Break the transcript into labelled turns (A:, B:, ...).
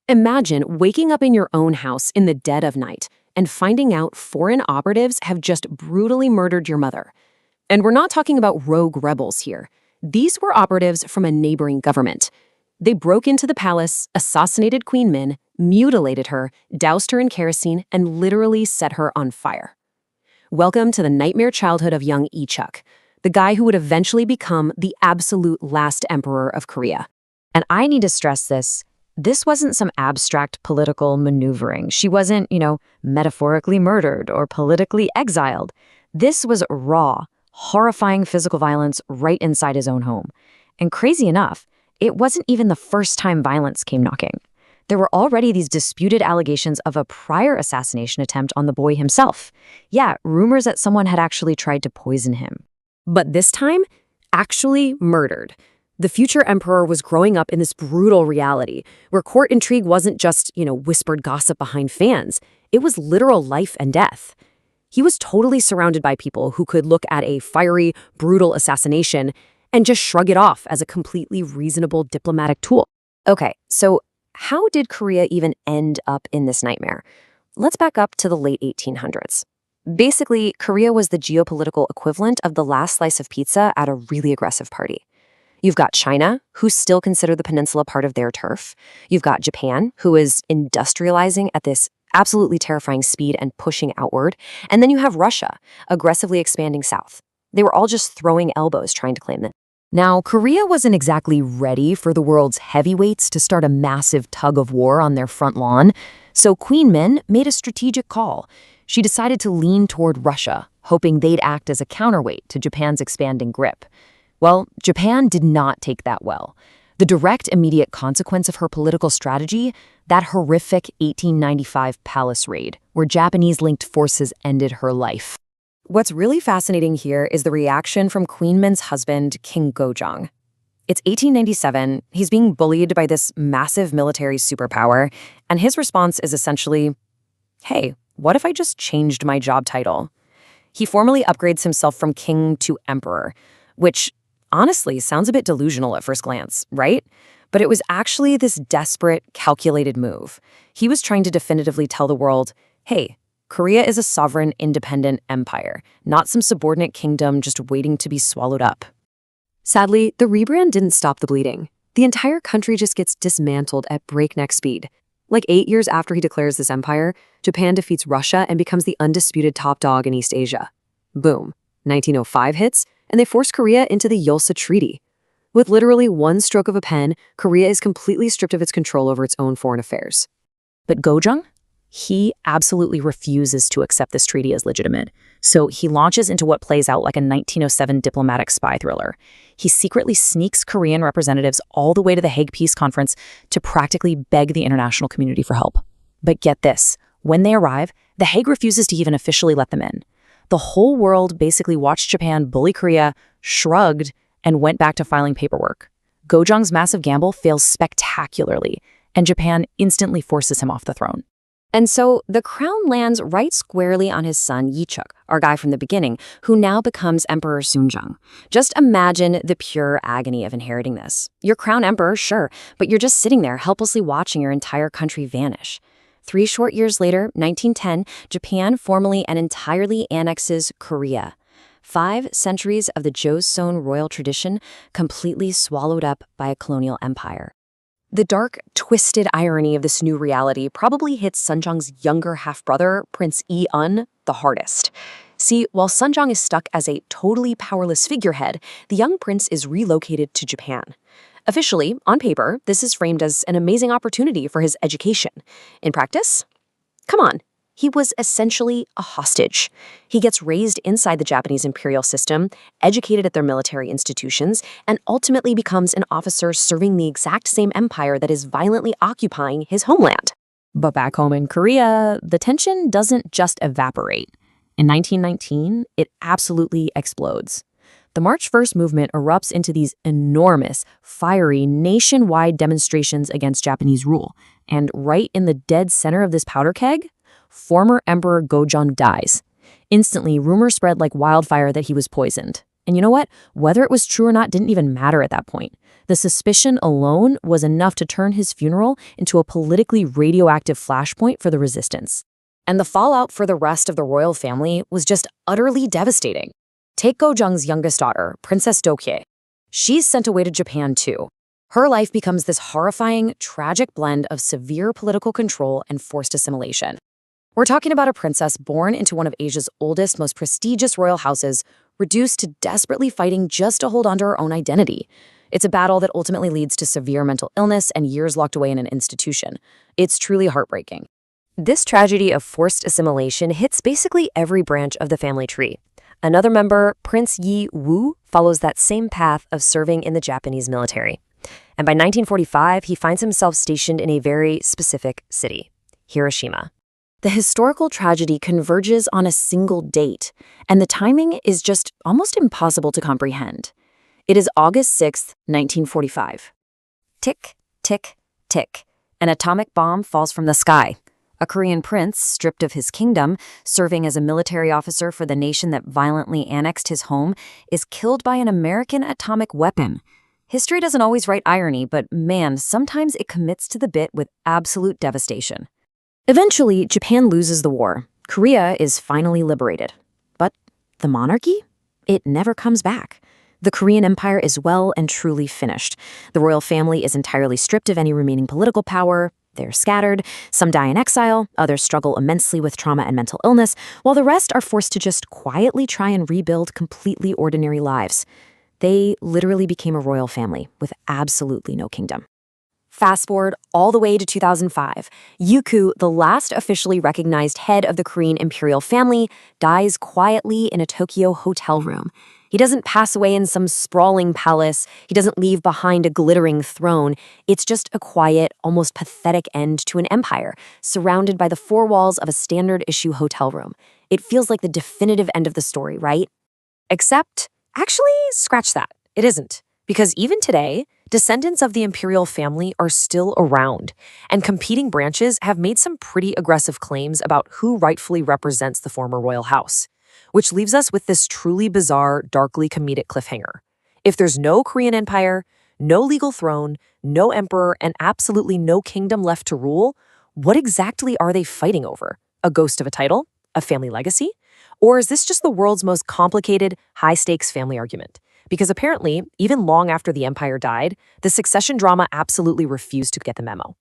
A: Imagine waking up in your own house in the dead of night and finding out foreign operatives have just brutally murdered your mother. And we're not talking about rogue rebels here. These were operatives from a neighboring government. They broke into the palace, assassinated Queen Min, mutilated her, doused her in kerosene, and literally set her on fire. Welcome to the nightmare childhood of young Ichuk, the guy who would eventually become the absolute last emperor of Korea.
B: And I need to stress this. This wasn't some abstract political maneuvering. She wasn't, metaphorically murdered or politically exiled. This was raw, horrifying physical violence right inside his own home. And crazy enough, it wasn't even the first time violence came knocking. There were already these disputed allegations of a prior assassination attempt on the boy himself. Yeah, rumors that someone had actually tried to poison him.
A: But this time, actually murdered. The future emperor was growing up in this brutal reality, where court intrigue wasn't just, whispered gossip behind fans. It was literal life and death. He was totally surrounded by people who could look at a fiery, brutal assassination and just shrug it off as a completely reasonable diplomatic tool. Okay, so how did Korea even end up in this nightmare? Let's back up to the late 1800s. Basically, Korea was the geopolitical equivalent of the last slice of pizza at a really aggressive party. You've got China, who still consider the peninsula part of their turf. You've got Japan, who is industrializing at this absolutely terrifying speed and pushing outward. And then you have Russia, aggressively expanding south. They were all just throwing elbows trying to claim them. Now, Korea wasn't exactly ready for the world's heavyweights to start a massive tug of war on their front lawn. So Queen Min made a strategic call. She decided to lean toward Russia, hoping they'd act as a counterweight to Japan's expanding grip. Well, Japan did not take that well. The direct immediate consequence of her political strategy, that horrific 1895 palace raid, where Japanese-linked forces ended her life. What's really fascinating here is the reaction from Queen Min's husband, King Gojong. It's 1897, he's being bullied by this massive military superpower, and his response is essentially, hey, what if I just changed my job title? He formally upgrades himself from king to emperor, which honestly sounds a bit delusional at first glance, right? But it was actually this desperate, calculated move. He was trying to definitively tell the world, hey, Korea is a sovereign, independent empire, not some subordinate kingdom just waiting to be swallowed up. Sadly, the rebrand didn't stop the bleeding. The entire country just gets dismantled at breakneck speed. Like 8 years after he declares this empire, Japan defeats Russia and becomes the undisputed top dog in East Asia. Boom. 1905 hits, and they force Korea into the Yulsa Treaty. With literally one stroke of a pen, Korea is completely stripped of its control over its own foreign affairs. But Gojong? He absolutely refuses to accept this treaty as legitimate. So he launches into what plays out like a 1907 diplomatic spy thriller. He secretly sneaks Korean representatives all the way to the Hague Peace Conference to practically beg the international community for help. But get this, when they arrive, the Hague refuses to even officially let them in. The whole world basically watched Japan bully Korea, shrugged, and went back to filing paperwork. Gojong's massive gamble fails spectacularly, and Japan instantly forces him off the throne. And so the crown lands right squarely on his son Ichuk, our guy from the beginning, who now becomes Emperor Sunjong. Just imagine the pure agony of inheriting this. You're crown emperor, sure, but you're just sitting there helplessly watching your entire country vanish. 3 short years later, 1910, Japan formally and entirely annexes Korea. 5 centuries of the Joseon royal tradition completely swallowed up by a colonial empire. The dark, twisted irony of this new reality probably hits Sunjong's younger half-brother, Prince Yi-un, the hardest. See, while Sunjong is stuck as a totally powerless figurehead, the young prince is relocated to Japan. Officially, on paper, this is framed as an amazing opportunity for his education. In practice? Come on. He was essentially a hostage. He gets raised inside the Japanese imperial system, educated at their military institutions, and ultimately becomes an officer serving the exact same empire that is violently occupying his homeland. But back home in Korea, the tension doesn't just evaporate. In 1919, it absolutely explodes. The March 1st movement erupts into these enormous, fiery, nationwide demonstrations against Japanese rule. And right in the dead center of this powder keg, former Emperor Gojong dies. Instantly, rumors spread like wildfire that he was poisoned. And you know what? Whether it was true or not didn't even matter at that point. The suspicion alone was enough to turn his funeral into a politically radioactive flashpoint for the resistance. And the fallout for the rest of the royal family was just utterly devastating. Take Gojong's youngest daughter, Princess Deokhye. She's sent away to Japan too. Her life becomes this horrifying, tragic blend of severe political control and forced assimilation. We're talking about a princess born into one of Asia's oldest, most prestigious royal houses, reduced to desperately fighting just to hold on to her own identity. It's a battle that ultimately leads to severe mental illness and years locked away in an institution. It's truly heartbreaking. This tragedy of forced assimilation hits basically every branch of the family tree. Another member, Prince Yi Woo, follows that same path of serving in the Japanese military. And by 1945, he finds himself stationed in a very specific city, Hiroshima. The historical tragedy converges on a single date, and the timing is just almost impossible to comprehend. It is August 6, 1945. Tick, tick, tick. An atomic bomb falls from the sky. A Korean prince, stripped of his kingdom, serving as a military officer for the nation that violently annexed his home, is killed by an American atomic weapon. History doesn't always write irony, but man, sometimes it commits to the bit with absolute devastation. Eventually, Japan loses the war. Korea is finally liberated. But the monarchy? It never comes back. The Korean Empire is well and truly finished. The royal family is entirely stripped of any remaining political power. They're scattered. Some die in exile. Others struggle immensely with trauma and mental illness, while the rest are forced to just quietly try and rebuild completely ordinary lives. They literally became a royal family with absolutely no kingdom. Fast forward all the way to 2005. Yuku, the last officially recognized head of the Korean imperial family, dies quietly in a Tokyo hotel room. He doesn't pass away in some sprawling palace. He doesn't leave behind a glittering throne. It's just a quiet, almost pathetic end to an empire, surrounded by the four walls of a standard-issue hotel room. It feels like the definitive end of the story, right? Except, actually, scratch that. It isn't. Because even today, descendants of the imperial family are still around, and competing branches have made some pretty aggressive claims about who rightfully represents the former royal house. Which leaves us with this truly bizarre, darkly comedic cliffhanger. If there's no Korean empire, no legal throne, no emperor, and absolutely no kingdom left to rule, what exactly are they fighting over? A ghost of a title? A family legacy? Or is this just the world's most complicated, high-stakes family argument? Because apparently, even long after the empire died, the succession drama absolutely refused to get the memo.